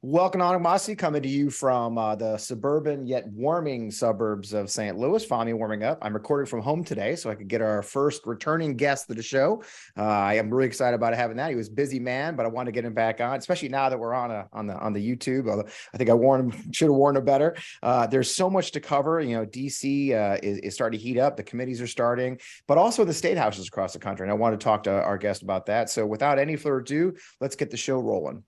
Welcome on Mossy, coming to you from the suburban yet warming suburbs of St. Louis. Finally warming up. I'm recording from home today so I could get our first returning guest to the show. I am really excited about having that. He was a busy man, but I want to get him back on, especially now that we're on the YouTube. Although I think I should have warned him better. There's so much to cover. You know, DC is starting to heat up. The committees are starting, but also the state houses across the country. And I want to talk to our guest about that. So without any further ado, let's get the show rolling.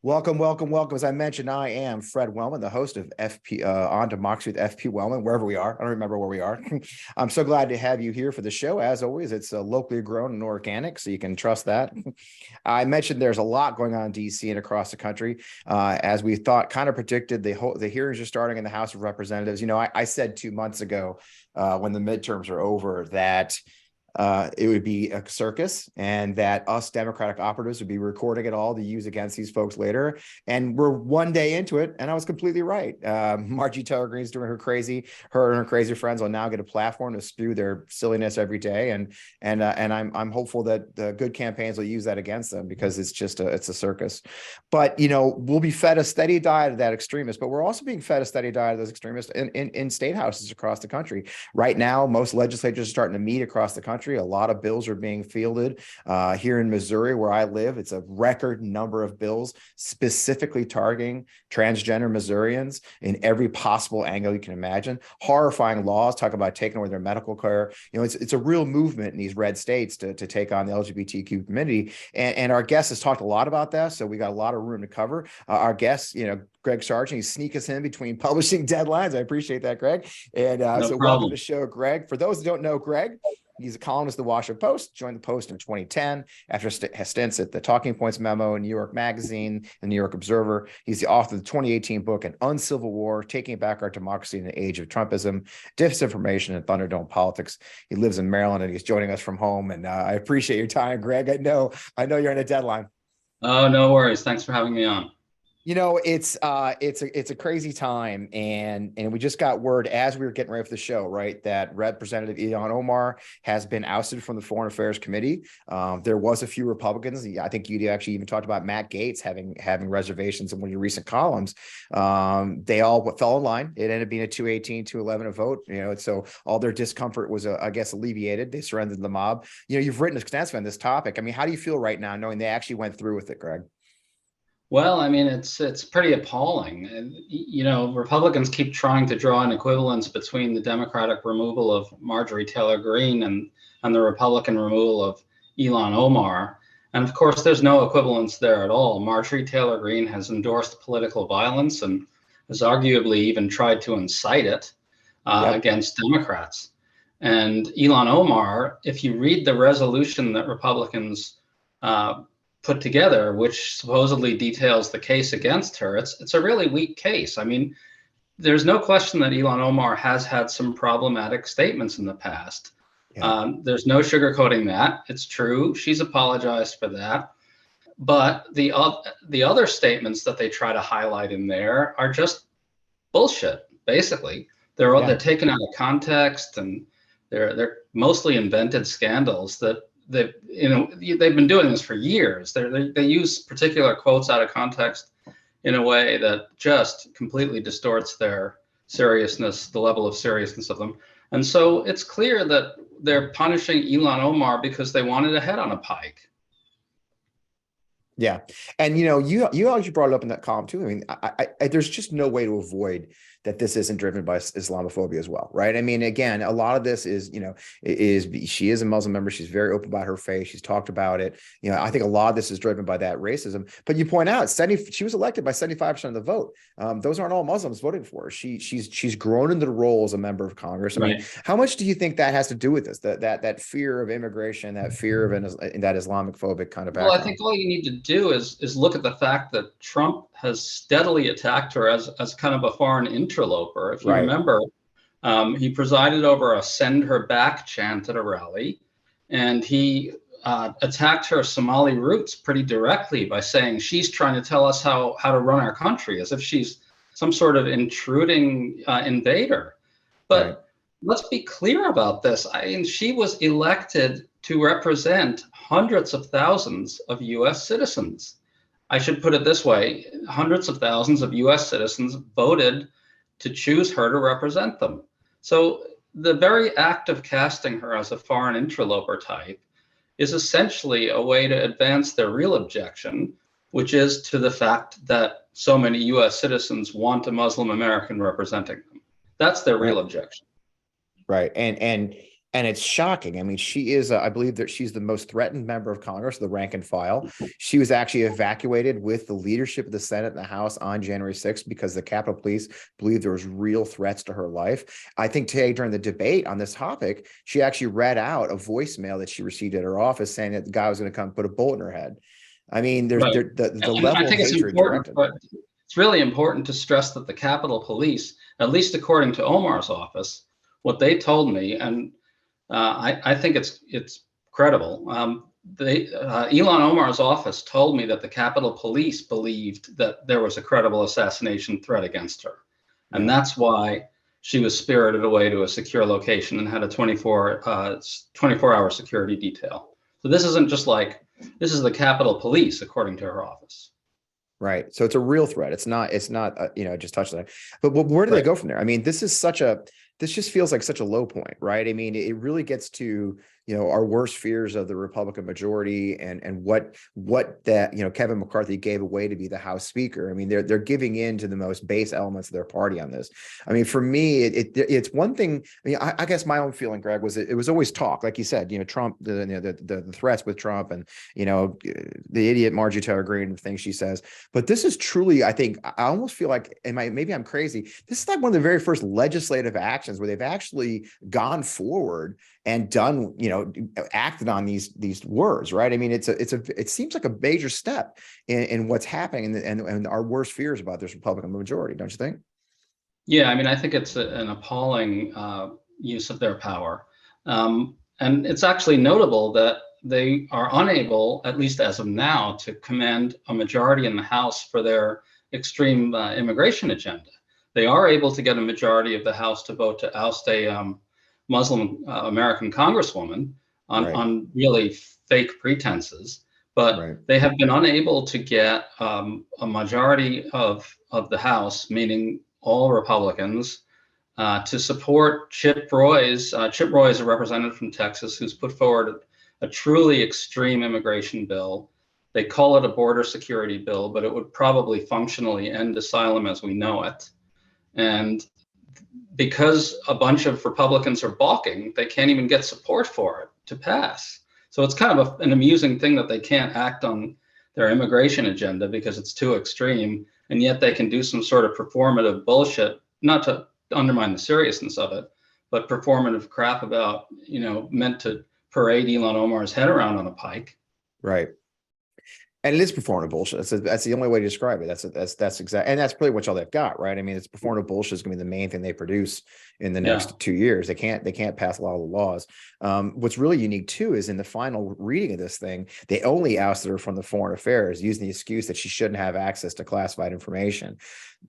Welcome. As I mentioned, I am Fred Wellman, the host of FP On Democracy with FP Wellman, wherever we are. I don't remember where we are. I'm so glad to have you here for the show. As always, it's locally grown and organic, so you can trust that. I mentioned there's a lot going on in DC and across the country. As we thought, kind of predicted, the hearings are starting in the House of Representatives. You know, I said 2 months ago when the midterms are over that it would be a circus and that us Democratic operatives would be recording it all to use against these folks later. And we're one day into it, and I was completely right. Marjorie Taylor Greene's doing her and her crazy friends will now get a platform to spew their silliness every day. And I'm hopeful that the good campaigns will use that against them because it's just it's a circus. But, you know, we'll be fed a steady diet of that extremist, but we're also being fed a steady diet of those extremists in state houses across the country. Right now, most legislatures are starting to meet across the country. A lot of bills are being fielded here in Missouri, where I live. It's a record number of bills specifically targeting transgender Missourians in every possible angle you can imagine. Horrifying laws, talk about taking away their medical care. You know, it's a real movement in these red states to take on the LGBTQ community. And our guest has talked a lot about that, so we got a lot of room to cover. Our guest, you know, Greg Sargent, he's sneak us in between publishing deadlines. I appreciate that, Greg. And so welcome to the show, Greg. For those who don't know Greg, he's a columnist at the Washington Post, joined the Post in 2010 after stints at the Talking Points Memo, New York Magazine, the New York Observer. He's the author of the 2018 book, An Uncivil War, Taking Back Our Democracy in the Age of Trumpism, Disinformation, and Thunderdome Politics. He lives in Maryland, and he's joining us from home. And I appreciate your time, Greg. I know you're on a deadline. Oh, no worries. Thanks for having me on. You know, it's a crazy time, and we just got word as we were getting ready for the show, right, that Representative Ilhan Omar has been ousted from the Foreign Affairs Committee. There was a few Republicans. I think you actually even talked about Matt Gaetz having reservations in one of your recent columns. They all fell in line. It ended up being a 218-211 vote. You know, so all their discomfort was, I guess, alleviated. They surrendered to the mob. You know, you've written extensively on this topic. I mean, how do you feel right now, knowing they actually went through with it, Greg? Well, I mean, it's pretty appalling. And, you know, Republicans keep trying to draw an equivalence between the Democratic removal of Marjorie Taylor Greene and the Republican removal of Ilhan Omar. And of course, there's no equivalence there at all. Marjorie Taylor Greene has endorsed political violence and has arguably even tried to incite it against Democrats. And Ilhan Omar, if you read the resolution that Republicans put together, which supposedly details the case against her, it's a really weak case. I mean, there's no question that Ilhan Omar has had some problematic statements in the past. Yeah. There's no sugarcoating that. It's true. She's apologized for that. But the other statements that they try to highlight in there are just bullshit, basically. They're taken out of context, and they're mostly invented scandals that they've been doing this for years. They use particular quotes out of context in a way that just completely distorts their seriousness, the level of seriousness of them. And so it's clear that they're punishing Ilhan Omar because they wanted a head on a pike. Yeah. And, you know, you actually brought it up in that column too. I mean, I there's just no way to avoid that this isn't driven by Islamophobia as well, right? I mean, again, a lot of this is, you know, she is a Muslim member. She's very open about her faith. She's talked about it. You know, I think a lot of this is driven by that racism. But you point out, she was elected by 75% of the vote. Those aren't all Muslims voting for her. She's grown into the role as a member of Congress. I mean, how much do you think that has to do with this? That fear of immigration, that fear of that Islamophobic kind of background? Well, I think all you need to do is look at the fact that Trump has steadily attacked her as kind of a foreign interloper. If you remember, he presided over a "send her back" chant at a rally, and he attacked her Somali roots pretty directly by saying she's trying to tell us how to run our country, as if she's some sort of intruding invader. But Right. let's be clear about this. I mean, she was elected to represent hundreds of thousands of US citizens. I should put it this way, hundreds of thousands of US citizens voted to choose her to represent them. So the very act of casting her as a foreign interloper type is essentially a way to advance their real objection, which is to the fact that so many US citizens want a Muslim American representing them. That's their real objection. Right. And it's shocking. I mean, she is, I believe that she's the most threatened member of Congress, the rank and file. She was actually evacuated with the leadership of the Senate and the House on January 6th because the Capitol Police believed there was real threats to her life. I think today during the debate on this topic, she actually read out a voicemail that she received at her office saying that the guy was going to come put a bullet in her head. I mean, there's the level of hatred directed. But it's really important to stress that the Capitol Police, at least according to Omar's office, what they told me, and I think it's credible. Ilhan Omar's office told me that the Capitol Police believed that there was a credible assassination threat against her. And that's why she was spirited away to a secure location and had a 24-hour security detail. So this isn't just like, this is the Capitol Police, according to her office. Right. So it's a real threat. It's not, just touch that. But where do they go from there? I mean, this just feels like such a low point, right? I mean, it really gets to, our worst fears of the Republican majority and what that, Kevin McCarthy gave away to be the House Speaker. I mean, they're giving in to the most base elements of their party on this. I mean, for me, it's one thing. I mean, I guess my own feeling, Greg, was it was always talk, like you said, Trump, the threats with Trump and, the idiot Marjorie Taylor Greene and the things she says. But this is truly, I think, I almost feel like, maybe I'm crazy. This is like one of the very first legislative actions where they've actually gone forward and done, acted on these words, right? I mean, it seems like a major step in what's happening and our worst fears about this Republican majority, don't you think? Yeah, I mean, I think it's an appalling use of their power. And it's actually notable that they are unable, at least as of now, to command a majority in the House for their extreme immigration agenda. They are able to get a majority of the House to vote to oust a Muslim American congresswoman on really fake pretenses, but they have been unable to get a majority of the House, meaning all Republicans, to support Chip Roy's. Chip Roy is a representative from Texas who's put forward a truly extreme immigration bill. They call it a border security bill, but it would probably functionally end asylum as we know it. And because a bunch of Republicans are balking, they can't even get support for it to pass. So it's kind of an amusing thing that they can't act on their immigration agenda because it's too extreme, and yet they can do some sort of performative bullshit, not to undermine the seriousness of it, but performative crap about, meant to parade Ilhan Omar's head around on a pike. Right. And it is performative bullshit. That's the only way to describe it. That's exactly, and that's pretty much all they've got, right? I mean, it's performative bullshit is going to be the main thing they produce in the next 2 years. They can't pass a lot of the laws. What's really unique too is in the final reading of this thing, they only ousted her from the foreign affairs using the excuse that she shouldn't have access to classified information.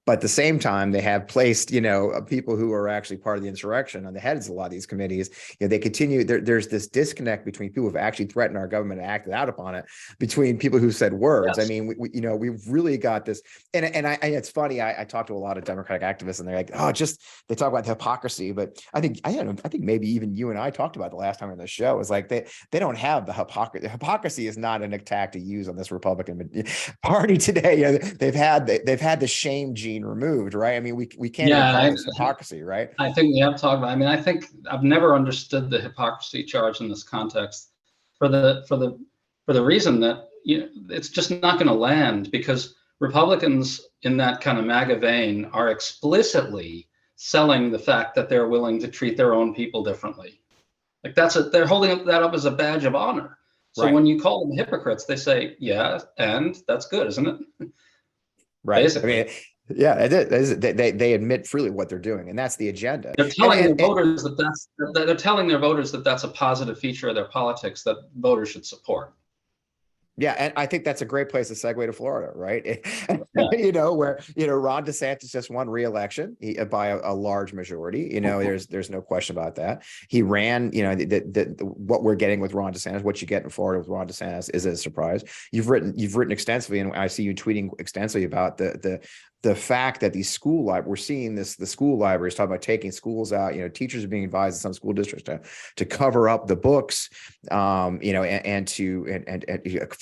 But at the same time, they have placed, people who are actually part of the insurrection on the heads of a lot of these committees. They continue. There's this disconnect between people who've actually threatened our government and acted out upon it, between people who said words. Yes. I mean, we've really got this. And it's funny. I talk to a lot of Democratic activists, and they're like, they talk about the hypocrisy. But I think maybe even you and I talked about the last time on the show is like they don't have the hypocrisy. Hypocrisy is not an attack to use on this Republican Party today. They've had the shame gene removed, right? I mean, we can't call this hypocrisy, right? I think we have talked about. I mean, I think I've never understood the hypocrisy charge in this context for the reason that it's just not going to land, because Republicans in that kind of MAGA vein are explicitly selling the fact that they're willing to treat their own people differently. Like they're holding that up as a badge of honor. So when you call them hypocrites, they say, yeah, and that's good, isn't it? Right. Basically. I mean, yeah, it is. They admit freely what they're doing, and that's the agenda. They're telling their voters that that's a positive feature of their politics that voters should support. Yeah, and I think that's a great place to segue to Florida, right? Yeah. Where Ron DeSantis just won re-election by a large majority. There's no question about that. He ran. What we're getting with Ron DeSantis, what you get in Florida with Ron DeSantis, is a surprise. You've written extensively, and I see you tweeting extensively about the fact that we're seeing the school libraries talk about taking schools out. Teachers are being advised in some school districts to cover up the books, and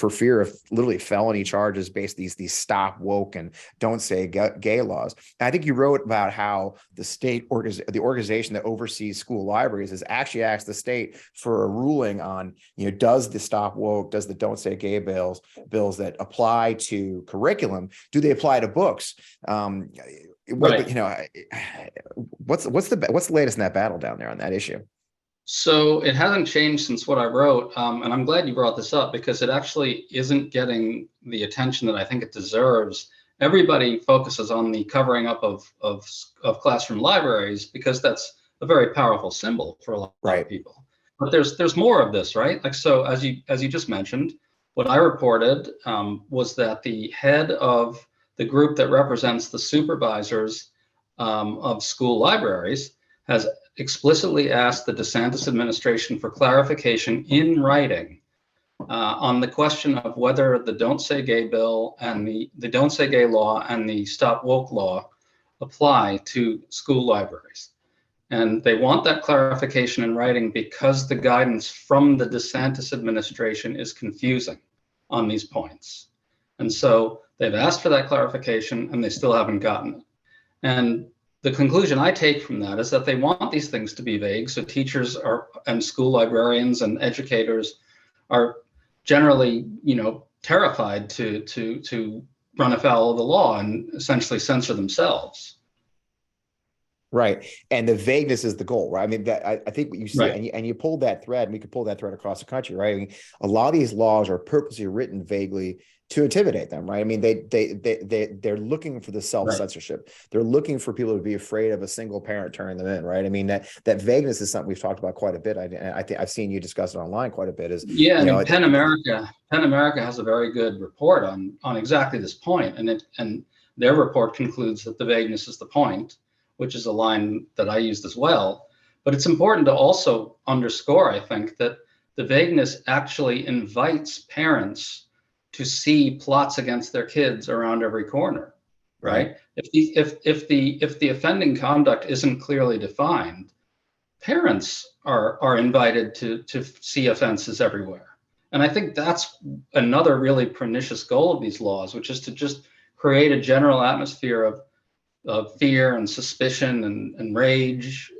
for fear of literally felony charges based these stop woke and don't say gay laws. And I think you wrote about how the organization that oversees school libraries has actually asked the state for a ruling on, does the stop woke, does the don't say gay bills that apply to curriculum, do they apply to books? Right. What's the latest in that battle down there on that issue? So it hasn't changed since what I wrote, and I'm glad you brought this up because it actually isn't getting the attention that I think it deserves. Everybody focuses on the covering up of classroom libraries because that's a very powerful symbol for a lot of people. But there's more of this, right? Like, so as you just mentioned, what I reported was that the head of the group that represents the supervisors of school libraries has explicitly asked the DeSantis administration for clarification in writing on the question of whether the Don't Say Gay bill and the Don't Say Gay law and the Stop Woke law apply to school libraries. And they want that clarification in writing because the guidance from the DeSantis administration is confusing on these points. And so they've asked for that clarification and they still haven't gotten it. And the conclusion I take from that is that they want these things to be vague, so teachers and school librarians and educators are generally, terrified to run afoul of the law and essentially censor themselves. Right. And the vagueness is the goal, right? I mean, I think what you see, right. and you pulled that thread, and we could pull that thread across the country, right? I mean, a lot of these laws are purposely written vaguely to intimidate them, right? I mean, they're looking for the self-censorship. Right. They're looking for people to be afraid of a single parent turning them in, right? I mean, that vagueness is something we've talked about quite a bit. I think I've seen you discuss it online quite a bit. PEN America has a very good report on exactly this point, and their report concludes that the vagueness is the point, which is a line that I used as well. But it's important to also underscore, I think, that the vagueness actually invites parents to see plots against their kids around every corner, right? If the offending conduct isn't clearly defined, parents are invited to see offenses everywhere. And I think that's another really pernicious goal of these laws, which is to just create a general atmosphere of fear and suspicion and rage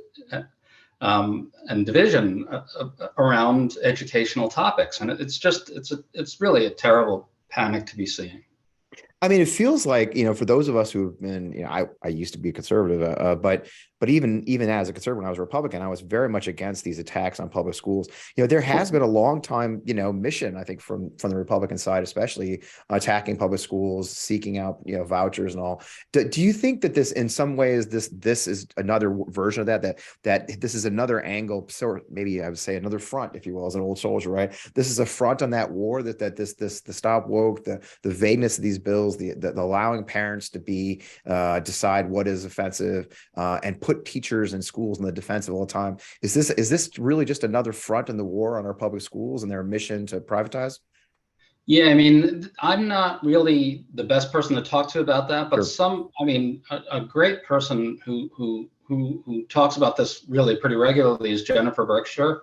and division around educational topics. And it's really a terrible panic to be seeing. I mean, it feels like, for those of us who've been, I used to be a conservative, but even as a conservative, when I was a Republican, I was very much against these attacks on public schools. There has been a long time, mission, I think, from the Republican side, especially attacking public schools, seeking out, vouchers and all. Do you think that this, in some ways, this is another version of that this is another angle, sort of, maybe I would say another front, if you will, as an old soldier, right? This is a front on that war that the Stop Woke, the vagueness of these bills, the allowing parents to decide what is offensive and put teachers and schools in the defensive all the time. Is this really just another front in the war on our public schools and their mission to privatize? Yeah, I mean, I'm not really the best person to talk to about that, but sure. A great person who talks about this really pretty regularly is Jennifer Berkshire.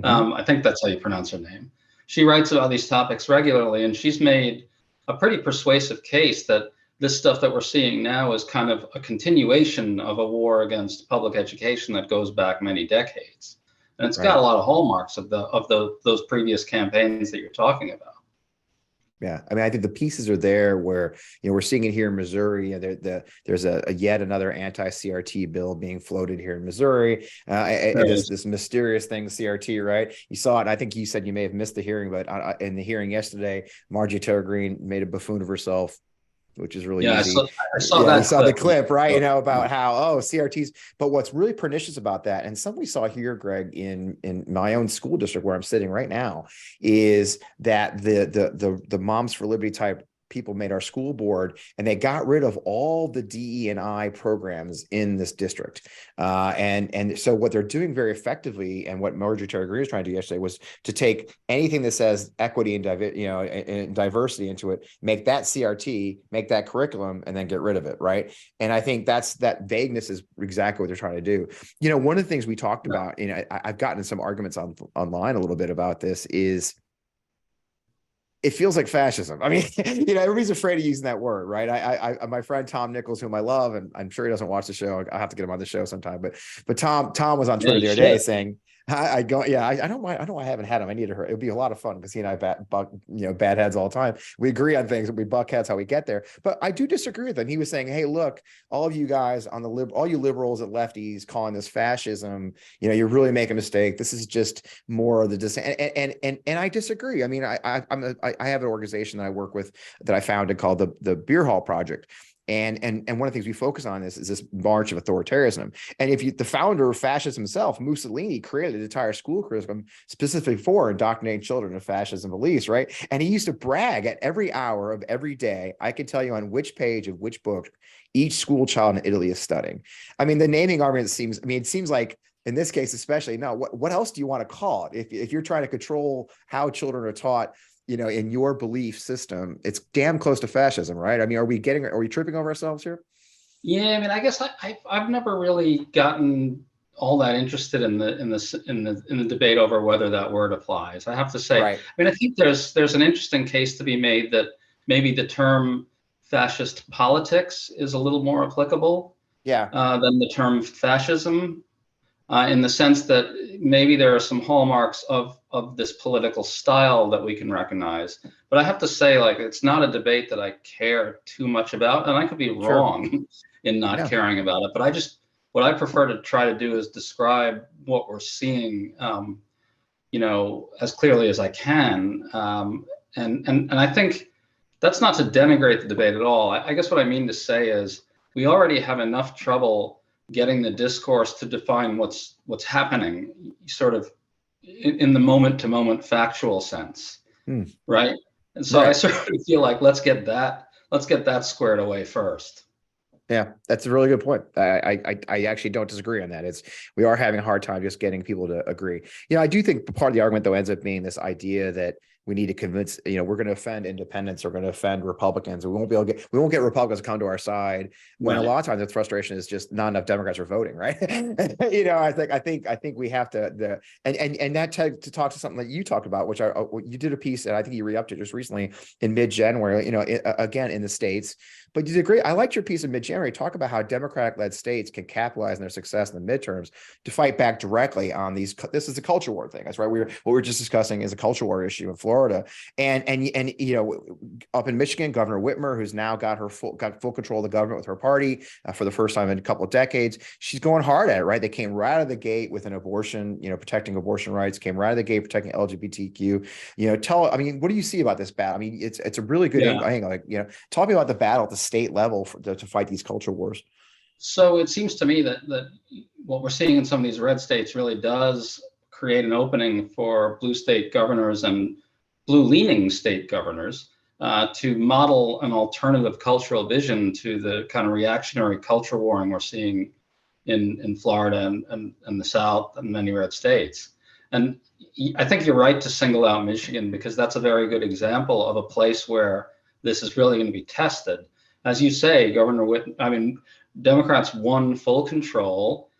Mm-hmm. I think that's how you pronounce her name. She writes about these topics regularly, and she's made a pretty persuasive case that this stuff that we're seeing now is kind of a continuation of a war against public education that goes back many decades. And it's got a lot of hallmarks of those previous campaigns that you're talking about. Yeah, I mean, I think the pieces are there where, we're seeing it here in Missouri. There's a yet another anti-CRT bill being floated here in Missouri. This mysterious thing, CRT, right? You saw it. And I think you said you may have missed the hearing, but in the hearing yesterday, Marjorie Taylor Greene made a buffoon of herself, which is really Yeah, easy. I saw Yeah, you that saw the clip. clip, right? About how, CRTs. But what's really pernicious about that, and something we saw here, Greg, in my own school district where I'm sitting right now, is that the Moms for Liberty type people made our school board, and they got rid of all the DE&I programs in this district. And so what they're doing very effectively, and what Marjorie Taylor Greene was trying to do yesterday, was to take anything that says equity and and diversity into it, make that CRT, make that curriculum, and then get rid of it, right? And I think that vagueness is exactly what they're trying to do. One of the things we talked about, I've gotten in some arguments online a little bit about this, is it feels like fascism. I mean, everybody's afraid of using that word, right? My friend Tom Nichols, whom I love, and I'm sure he doesn't watch the show. I'll have to get him on the show sometime. But Tom was on Twitter the other day saying, I don't mind. I know I haven't had him. I need to hurt. It would be a lot of fun because he and I bad heads all the time. We agree on things, we buck heads how we get there. But I do disagree with him. He was saying, hey, look, all of you guys on all you liberals and lefties calling this fascism, you're really making a mistake. This is just more of the and I disagree. I mean, I have an organization that I work with that I founded called the Beer Hall Project. And one of the things we focus on is this march of authoritarianism. And the founder of fascism himself, Mussolini, created an entire school curriculum specifically for indoctrinating children of fascism beliefs, right? And he used to brag at every hour of every day, I can tell you on which page of which book each school child in Italy is studying. I mean, the naming argument it seems like, in this case especially, now, what else do you want to call it? If you're trying to control how children are taught, in your belief system, it's damn close to fascism, right? I mean, are we tripping over ourselves here? Yeah, I mean, I guess I've never really gotten all that interested in the debate over whether that word applies. I have to say, right. I mean, I think there's an interesting case to be made that maybe the term fascist politics is a little more applicable, than the term fascism. In the sense that maybe there are some hallmarks of this political style that we can recognize. But I have to say, it's not a debate that I care too much about, and I could be wrong in not caring about it. But what I prefer to try to do is describe what we're seeing, as clearly as I can. And I think that's not to denigrate the debate at all. I guess what I mean to say is we already have enough trouble getting the discourse to define what's happening, sort of in the moment-to-moment factual sense, right? And so I sort of feel like let's get that squared away first. Yeah, that's a really good point. I actually don't disagree on that. We are having a hard time just getting people to agree. I do think part of the argument though ends up being this idea that we need to convince, we're going to offend independents, we're going to offend Republicans. We won't get Republicans to come to our side when a lot of times the frustration is just not enough Democrats are voting, right? I think we have to and that to talk to something that you talked about, which you did a piece and I think you re-upped it just recently in mid-January, again in the States. But you agree? I liked your piece in mid-January. Talk about how Democratic-led states can capitalize on their success in the midterms to fight back directly on these. This is a culture war thing. That's right. What we're just discussing is a culture war issue in Florida, and up in Michigan, Governor Whitmer, who's now got full control of the government with her party for the first time in a couple of decades. She's going hard at it. Right. They came right out of the gate with an abortion, protecting abortion rights. Came right out of the gate protecting LGBTQ. I mean, what do you see about this battle? I mean, it's a really good angle. Talk me about the battle at the state level to fight these culture wars. So it seems to me that what we're seeing in some of these red states really does create an opening for blue state governors and blue-leaning state governors to model an alternative cultural vision to the kind of reactionary culture warring we're seeing in Florida and the South and many red states. And I think you're right to single out Michigan because that's a very good example of a place where this is really going to be tested. As you say, Democrats won full control.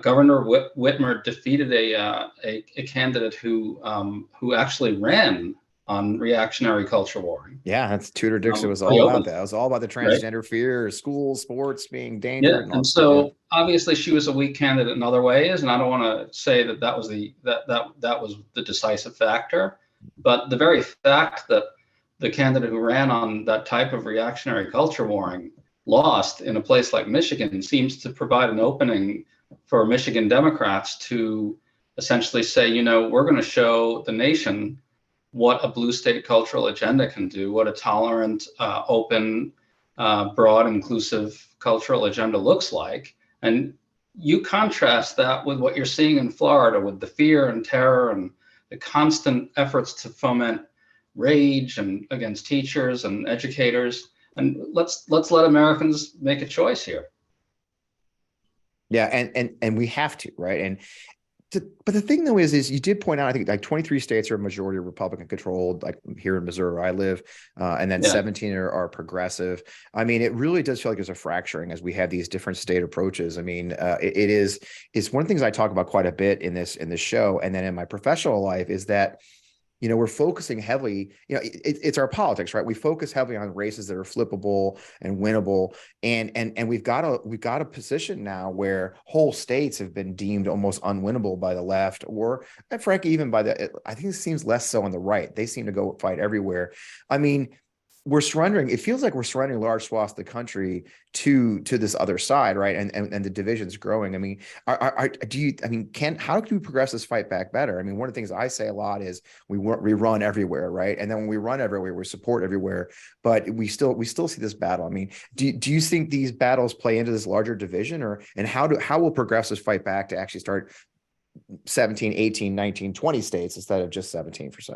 Governor Whitmer defeated a candidate who actually ran on reactionary culture warring. Yeah, that's Tudor Dixon was all about that. It was all about the transgender fear, schools, sports being dangerous. Yeah, and so obviously she was a weak candidate in other ways, and I don't want to say that was that was the decisive factor, but the very fact that the candidate who ran on that type of reactionary culture warring lost in a place like Michigan seems to provide an opening for Michigan Democrats to essentially say, we're going to show the nation what a blue state cultural agenda can do, what a tolerant, open, broad, inclusive cultural agenda looks like. And you contrast that with what you're seeing in Florida, with the fear and terror and the constant efforts to foment rage and against teachers and educators. And let's let Americans make a choice here. Yeah, and we have to, right? And but the thing though is you did point out, I think like 23 states are majority Republican controlled, like here in Missouri where I live, and then 17 are progressive. I mean, it really does feel like there's a fracturing as we have these different state approaches. I mean, it's one of the things I talk about quite a bit in this show, and then in my professional life, is that we're focusing heavily, it's our politics, right? We focus heavily on races that are flippable and winnable. And we've got a position now where whole states have been deemed almost unwinnable by the left, or frankly, even by I think it seems less so on the right. They seem to go fight everywhere. I mean, it feels like we're surrendering large swaths of the country to this other side, right? And the division's growing. I mean, how can we progress this fight back better? I mean, one of the things I say a lot is we run everywhere, right? And then when we run everywhere, we support everywhere, but we still see this battle. I mean, do you think these battles play into this larger division, and how will progressives fight back to actually start 17, 18, 19, 20 states instead of just 17 for say?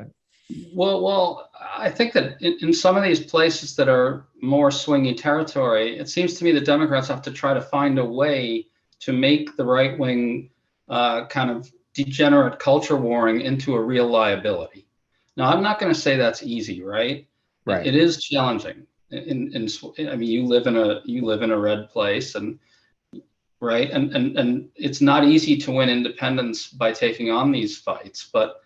Well, I think that in some of these places that are more swingy territory, it seems to me the Democrats have to try to find a way to make the right wing kind of degenerate culture warring into a real liability. Now, I'm not going to say that's easy, right? Right. It is challenging. I mean, you live in a red place, and right, and it's not easy to win independence by taking on these fights, but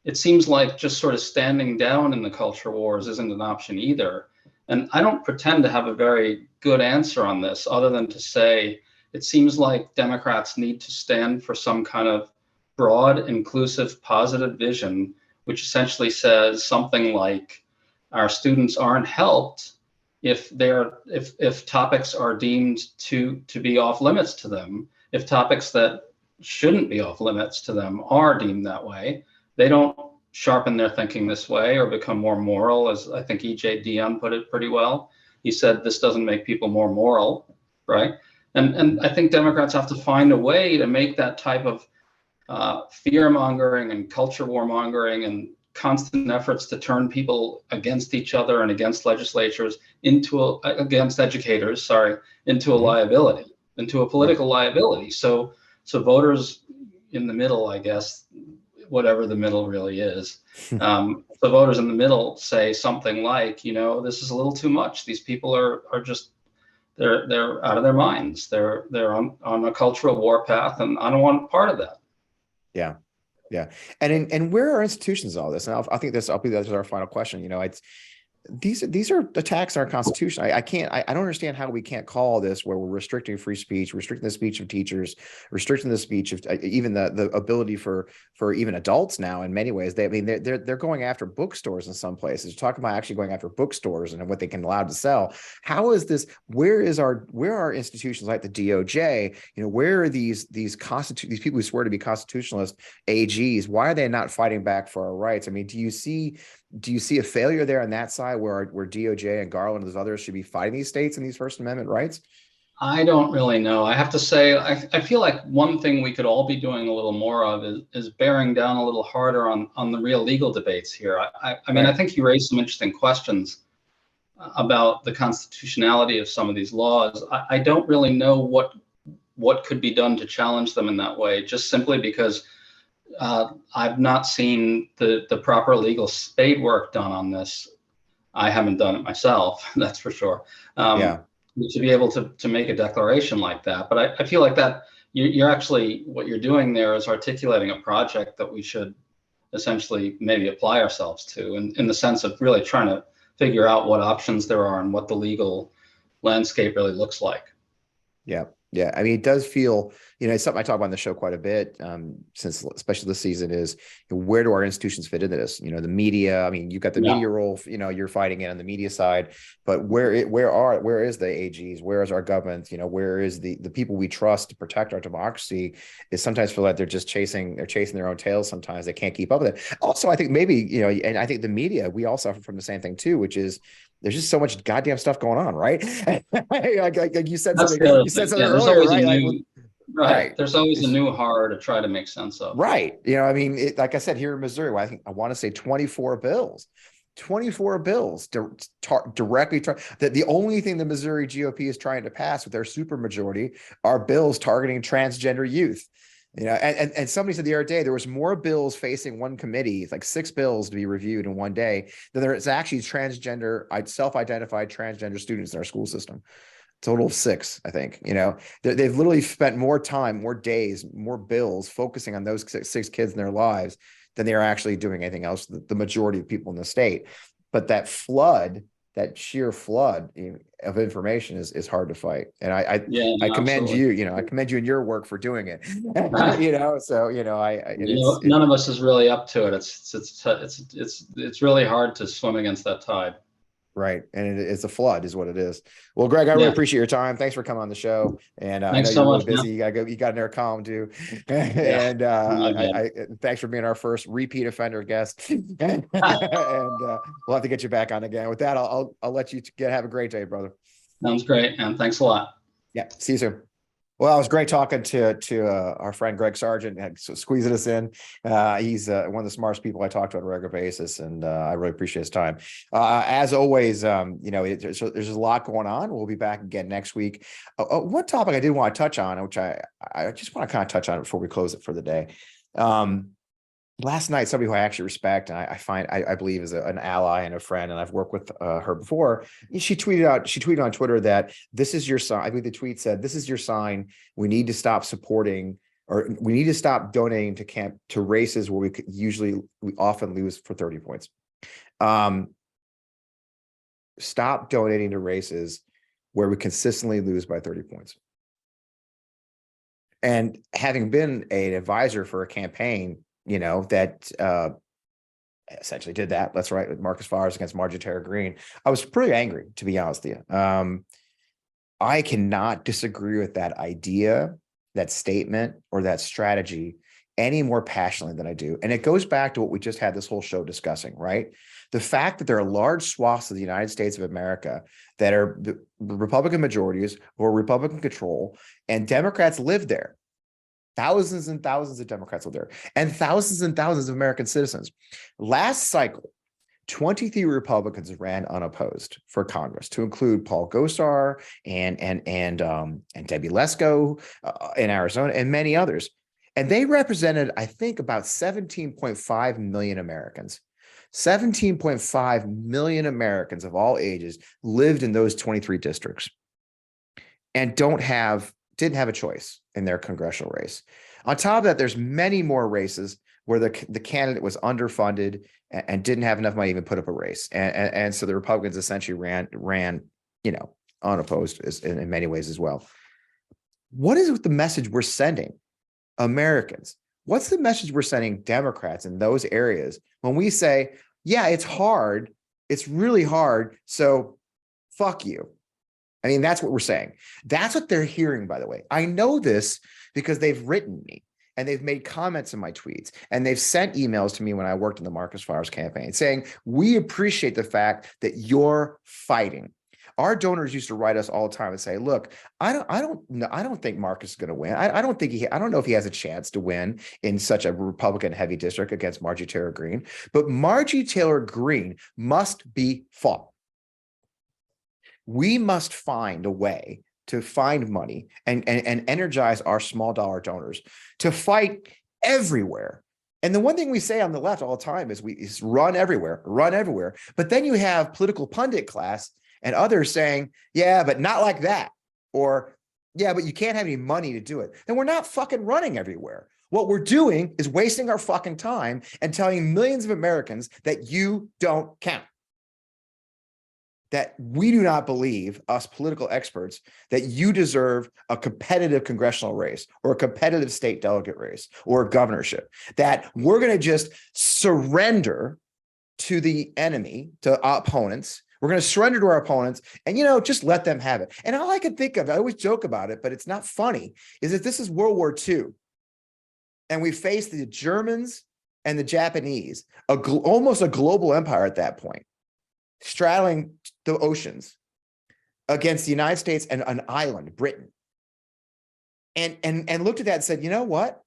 it seems like just sort of standing down in the culture wars isn't an option either. And I don't pretend to have a very good answer on this, other than to say it seems like Democrats need to stand for some kind of broad, inclusive, positive vision, which essentially says something like our students aren't helped if topics are deemed to be off limits to them, if topics that shouldn't be off limits to them are deemed that way. They don't sharpen their thinking this way or become more moral, as I think E.J. Dionne put it pretty well. He said, this doesn't make people more moral, right? And I think Democrats have to find a way to make that type of fear mongering and culture warmongering and constant efforts to turn people against each other and against legislatures against educators, into a liability, into a political liability. So voters in the middle, I guess, whatever the middle really is, the voters in the middle say something like, this is a little too much. These people are just, they're out of their minds. They're on a cultural warpath, and I don't want part of that. Yeah. Yeah. And where are institutions in all this? And I'll be that's our final question. It's these are attacks on our Constitution. I don't understand how we can't call this where we're restricting free speech, restricting the speech of teachers, restricting the speech of even the ability for even adults now. In many ways, they're going after bookstores in some places. Talking about actually going after bookstores and what they can allow to sell. How is this? Where are institutions like the DOJ? Where are these people who swear to be constitutionalist AGs? Why are they not fighting back for our rights? I mean, do you see a failure there on that side where DOJ and Garland and those others should be fighting these states and these First Amendment rights? I don't really know. I have to say, I feel like one thing we could all be doing a little more of is bearing down a little harder on the real legal debates here. I mean, I think you raised some interesting questions about the constitutionality of some of these laws. I don't really know what could be done to challenge them in that way, just simply because I've not seen the proper legal spade work done on this. I haven't done it myself, that's for sure. To be able to make a declaration like that. But I feel like that you're actually, what you're doing there is articulating a project that we should essentially maybe apply ourselves to, in the sense of really trying to figure out what options there are and what the legal landscape really looks like. Yeah. Yeah. I mean, it does feel, it's something I talk about on the show quite a bit, since especially this season, is where do our institutions fit into this? The media. I mean, you've got the media role. You're fighting it on the media side, but where is the AGs? Where is our government? Where is the people we trust to protect our democracy? Is sometimes feel like they're chasing their own tails. Sometimes they can't keep up with it. Also, I think maybe and I think the media, we all suffer from the same thing too, which is there's just so much goddamn stuff going on, right? like you said something. You said something earlier, right? Right. There's always a new horror to try to make sense of. Right. I mean, like I said, here in Missouri, I want to say 24 bills. 24 bills directly that the only thing the Missouri GOP is trying to pass with their supermajority are bills targeting transgender youth. And somebody said the other day there was more bills facing one committee, like 6 bills to be reviewed in one day, than there is actually self-identified transgender students in our school system. Total of 6, I think. They've literally spent more time, more days, more bills focusing on those 6 kids in their lives than they are actually doing anything else. The majority of people in the state, but that sheer flood of information is hard to fight. And I commend you. I commend you in your work for doing it. So none of us is really up to it. It's really hard to swim against that tide. Right. And it's a flood is what it is. Well, Greg, I really appreciate your time. Thanks for coming on the show. And I know you're really busy. You gotta go, you got another column too. And I thanks for being our first repeat offender guest. And we'll have to get you back on again. With that, I'll let you have a great day, brother. Sounds great. And thanks a lot. Yeah. See you soon. Well, it was great talking to our friend Greg Sargent, squeezing us in. He's one of the smartest people I talk to on a regular basis, and I really appreciate his time. As always, there's a lot going on. We'll be back again next week. One topic I did want to touch on, which I just want to kind of touch on before we close it for the day. Last night, somebody who I actually respect and I believe is an ally and a friend, and I've worked with her before. She tweeted on Twitter that this is your sign. I believe the tweet said, "This is your sign. We need to stop supporting, or we need to stop donating to races where we often lose for 30 points. Stop donating to races where we consistently lose by 30 points." And having been an advisor for a campaign, that essentially did that. That's right, with Marcus Flowers against Marjorie Taylor Greene, I was pretty angry, to be honest with you. I cannot disagree with that idea, that statement, or that strategy any more passionately than I do. And it goes back to what we just had this whole show discussing, right? The fact that there are large swaths of the United States of America that are the Republican majorities or Republican control, and Democrats live there. Thousands and thousands of Democrats live there, and thousands of American citizens. Last cycle, 23 Republicans ran unopposed for Congress, to include Paul Gosar and Debbie Lesko in Arizona, and many others. And they represented, I think, about 17.5 million Americans. 17.5 million Americans of all ages lived in those 23 districts and didn't have a choice in their congressional race. On top of that, there's many more races where the candidate was underfunded and didn't have enough money to even put up a race. And so the Republicans essentially ran unopposed in many ways as well. What is the message we're sending Americans? What's the message we're sending Democrats in those areas when we say, yeah, it's hard, it's really hard, so fuck you? I mean, that's what we're saying. That's what they're hearing, by the way. I know this because they've written me and they've made comments in my tweets, and they've sent emails to me when I worked in the Marcus Flowers campaign saying, we appreciate the fact that you're fighting. Our donors used to write us all the time and say, look, I don't think Marcus is going to win. I don't know if he has a chance to win in such a Republican heavy district against Marjorie Taylor Greene, but Marjorie Taylor Greene must be fought. We must find a way to find money and energize our small dollar donors to fight everywhere. And the one thing we say on the left all the time is run everywhere. But then you have political pundit class and others saying, yeah, but not like that. Or, yeah, but you can't have any money to do it. Then we're not fucking running everywhere. What we're doing is wasting our fucking time and telling millions of Americans that you don't count. that we do not believe, us political experts, that you deserve a competitive congressional race or a competitive state delegate race or a governorship, that we're going to just surrender to the enemy, to opponents. We're going to surrender to our opponents and, just let them have it. And all I can think of, I always joke about it, but it's not funny, is that this is World War II. And we faced the Germans and the Japanese, almost a global empire at that point, straddling the oceans against the United States and an island, Britain. And looked at that and said, you know what?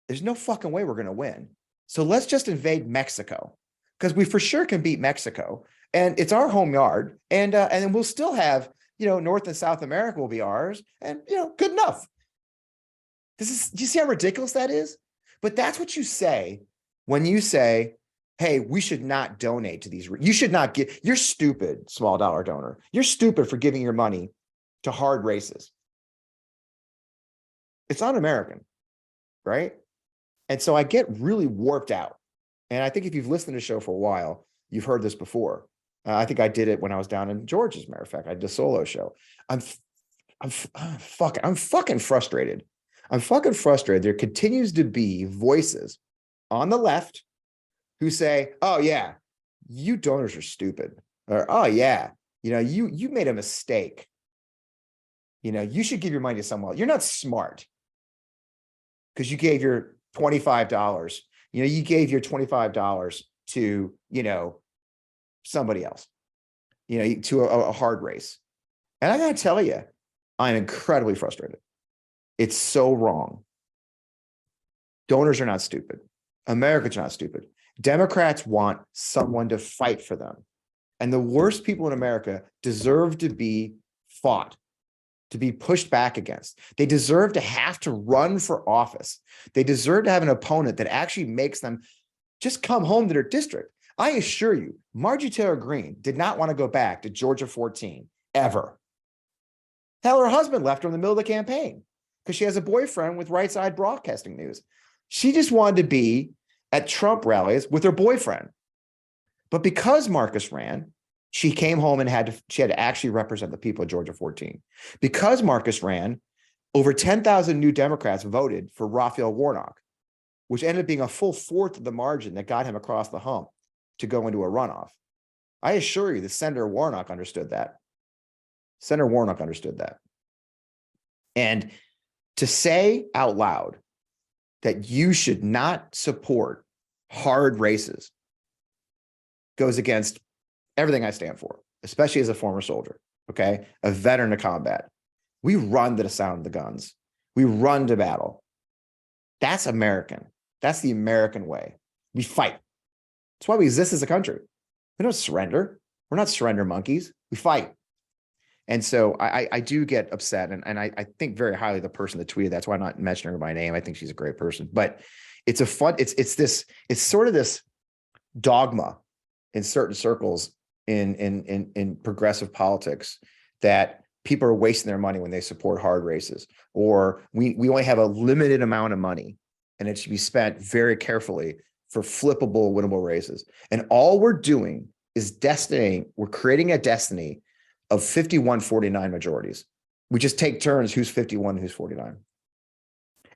There's no fucking way we're going to win. So let's just invade Mexico, because we for sure can beat Mexico. And it's our home yard. And then we'll still have, North and South America will be ours. And, good enough. Do you see how ridiculous that is? But that's what you say when you say, hey, we should not donate to these. You should not you're stupid, small dollar donor. You're stupid for giving your money to hard races. It's un-American, right? And so I get really warped out. And I think if you've listened to the show for a while, you've heard this before. I think I did it when I was down in Georgia, as a matter of fact. I did a solo show. I'm fucking frustrated. I'm fucking frustrated. There continues to be voices on the left who say, oh yeah, you donors are stupid. Or, oh yeah, you made a mistake. You should give your money to someone else. You're not smart because you gave your $25. You gave your $25 to, somebody else, to a hard race. And I got to tell you, I'm incredibly frustrated. It's so wrong. Donors are not stupid. Americans are not stupid. Democrats want someone to fight for them. And the worst people in America deserve to be fought, to be pushed back against. They deserve to have to run for office. They deserve to have an opponent that actually makes them just come home to their district. I assure you, Marjorie Taylor Greene did not want to go back to Georgia 14, ever. Hell, her husband left her in the middle of the campaign because she has a boyfriend with Right Side Broadcasting News. She just wanted to be at Trump rallies with her boyfriend. But because Marcus ran, she came home and she had to actually represent the people of Georgia 14. Because Marcus ran, over 10,000 new Democrats voted for Raphael Warnock, which ended up being a full fourth of the margin that got him across the hump to go into a runoff. I assure you that Senator Warnock understood that. Senator Warnock understood that. And to say out loud that you should not support hard races goes against everything I stand for, especially as a former soldier, okay? A veteran of combat. We run to the sound of the guns. We run to battle. That's American. That's the American way. We fight. That's why we exist as a country. We don't surrender. We're not surrender monkeys. We fight. And so I do get upset, and I think very highly of the person that tweeted. That's why I'm not mentioning her by name. I think she's a great person. But it's it's sort of this dogma in certain circles in progressive politics that people are wasting their money when they support hard races, or we only have a limited amount of money and it should be spent very carefully for flippable, winnable races. And all we're doing is we're creating a destiny of 51-49 majorities. We just take turns who's 51, who's 49.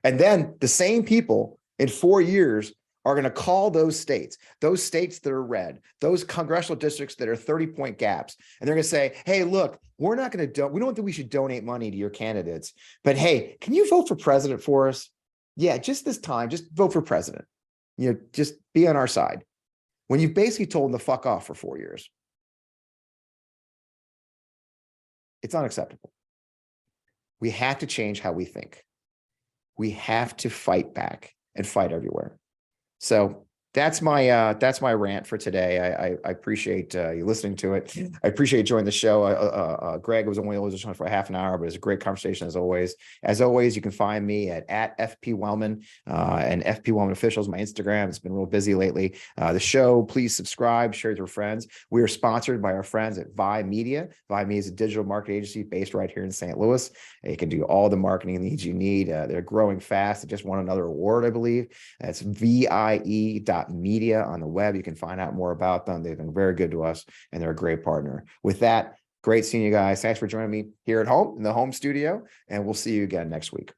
And then the same people in 4 years are going to call those states that are red, those congressional districts that are 30-point gaps. And they're going to say, hey, look, we don't think we should donate money to your candidates, but hey, can you vote for president for us? Yeah, just this time, just vote for president. Just be on our side. When you've basically told them to fuck off for 4 years. It's unacceptable. We have to change how we think. We have to fight back and fight everywhere. So that's my rant for today. I appreciate you listening to it. I appreciate you joining the show. Greg was only just on for a half an hour, but it's a great conversation as always. As always, you can find me at FP Wellman and FP Wellman Officials, my Instagram. It's been real busy lately. The show, please subscribe, share with your friends. We are sponsored by our friends at Vi Media. Vi Media is a digital marketing agency based right here in St. Louis. You can do all the marketing needs you need. They're growing fast. They just won another award, I believe. That's vie.com. Media on the web. You can find out more about them. They've been very good to us, and they're a great partner. With that, great seeing you guys. Thanks for joining me here at home in the home studio, and we'll see you again next week.